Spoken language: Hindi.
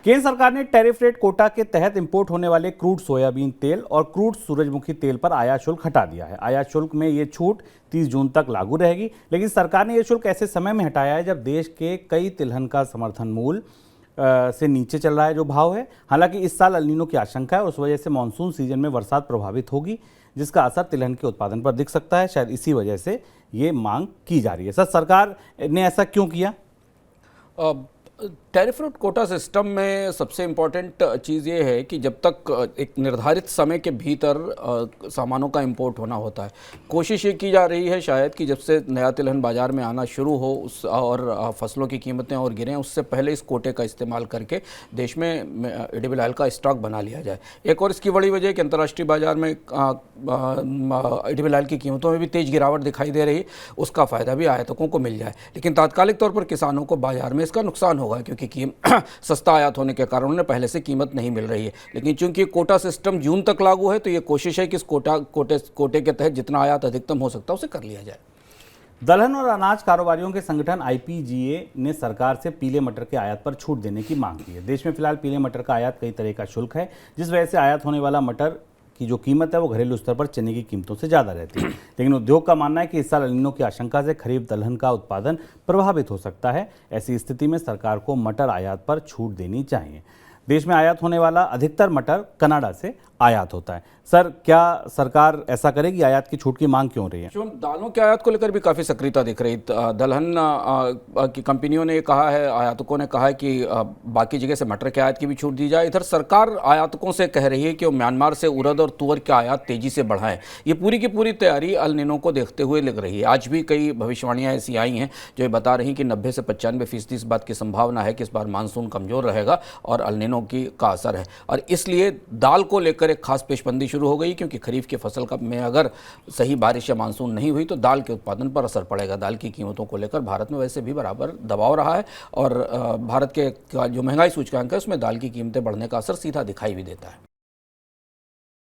केंद्र सरकार ने टैरिफ रेट कोटा के तहत इंपोर्ट होने वाले क्रूड सोयाबीन तेल और क्रूड सूरजमुखी तेल पर आयात शुल्क हटा दिया है। आयात शुल्क में ये छूट 30 जून तक लागू रहेगी, लेकिन सरकार ने यह शुल्क ऐसे समय में हटाया है जब देश के कई तिलहन का समर्थन मूल्य से नीचे चल रहा है जो भाव है। हालांकि इस साल अल नीनो की आशंका है, उस वजह से मानसून सीजन में बरसात प्रभावित होगी, जिसका असर तिलहन के उत्पादन पर दिख सकता है। शायद इसी वजह से ये मांग की जा रही है। सर, सरकार ने ऐसा क्यों किया? टैरिफ रेट कोटा सिस्टम में सबसे इम्पॉर्टेंट चीज़ ये है कि जब तक एक निर्धारित समय के भीतर सामानों का इंपोर्ट होना होता है, कोशिश ये की जा रही है शायद कि जब से नया तिलहन बाज़ार में आना शुरू हो उस और फसलों की कीमतें और गिरें, उससे पहले इस कोटे का इस्तेमाल करके देश में एडिबल ऑयल का स्टॉक बना लिया जाए। एक और इसकी बड़ी वजह है कि अंतर्राष्ट्रीय बाज़ार में एडिबल ऑयल की कीमतों में भी तेज़ गिरावट दिखाई दे रही है, उसका फ़ायदा भी आयातकों को मिल जाए। लेकिन तात्कालिक तौर पर किसानों को बाज़ार में इसका नुकसान होगा, क्योंकि सस्ता आयात होने के कारण उन्हें पहले से कीमत नहीं मिल रही है। लेकिन चूंकि कोटा सिस्टम जून तक लागू है, तो ये कोशिश है कि इस कोटे के तहत जितना आयात अधिकतम हो सकता है उसे कर लिया जाए। दलहन और अनाज कारोबारियों के संगठन आईपीजीए ने सरकार से पीले मटर के आयात पर छूट देने की मांग की है। देश में फिलहाल पीले मटर का आयात कई तरह का शुल्क है, जिस वजह से आयात होने वाला मटर की जो कीमत है वो घरेलू स्तर पर चने की कीमतों से ज़्यादा रहती है। लेकिन उद्योग का मानना है कि इस साल अल नीनो की आशंका से खरीफ दलहन का उत्पादन प्रभावित हो सकता है। ऐसी स्थिति में सरकार को मटर आयात पर छूट देनी चाहिए। देश में आयात होने वाला अधिकतर मटर कनाडा से आयात होता है। सर, क्या सरकार ऐसा करेगी? आयात की छूट की मांग क्यों रही है? दालों के आयात को लेकर भी काफ़ी सक्रियता दिख रही। दलहन की कंपनियों ने कहा है, आयातकों ने कहा है कि बाकी जगह से मटर के आयात की भी छूट दी जाए। इधर सरकार आयातकों से कह रही है कि वो म्यांमार से उड़द और तुअर के आयात तेजी से बढ़ाएं। ये पूरी की पूरी तैयारी अल नीनो को देखते हुए लग रही है। आज भी कई भविष्यवाणियाँ ऐसी आई हैं जो ये बता रही कि 90 से 95% इस बात की संभावना है कि इस बार मानसून कमज़ोर रहेगा और अल नीनो का असर है। और इसलिए दाल को लेकर एक खास पेशबंदी शुरू हो गई, क्योंकि खरीफ की फसल में अगर सही बारिश या मानसून नहीं हुई तो दाल के उत्पादन पर असर पड़ेगा। दाल की कीमतों को लेकर भारत में वैसे भी बराबर दबाव रहा है और भारत के जो महंगाई सूचकांक है उसमें दाल की कीमतें बढ़ने का असर सीधा दिखाई भी देता है।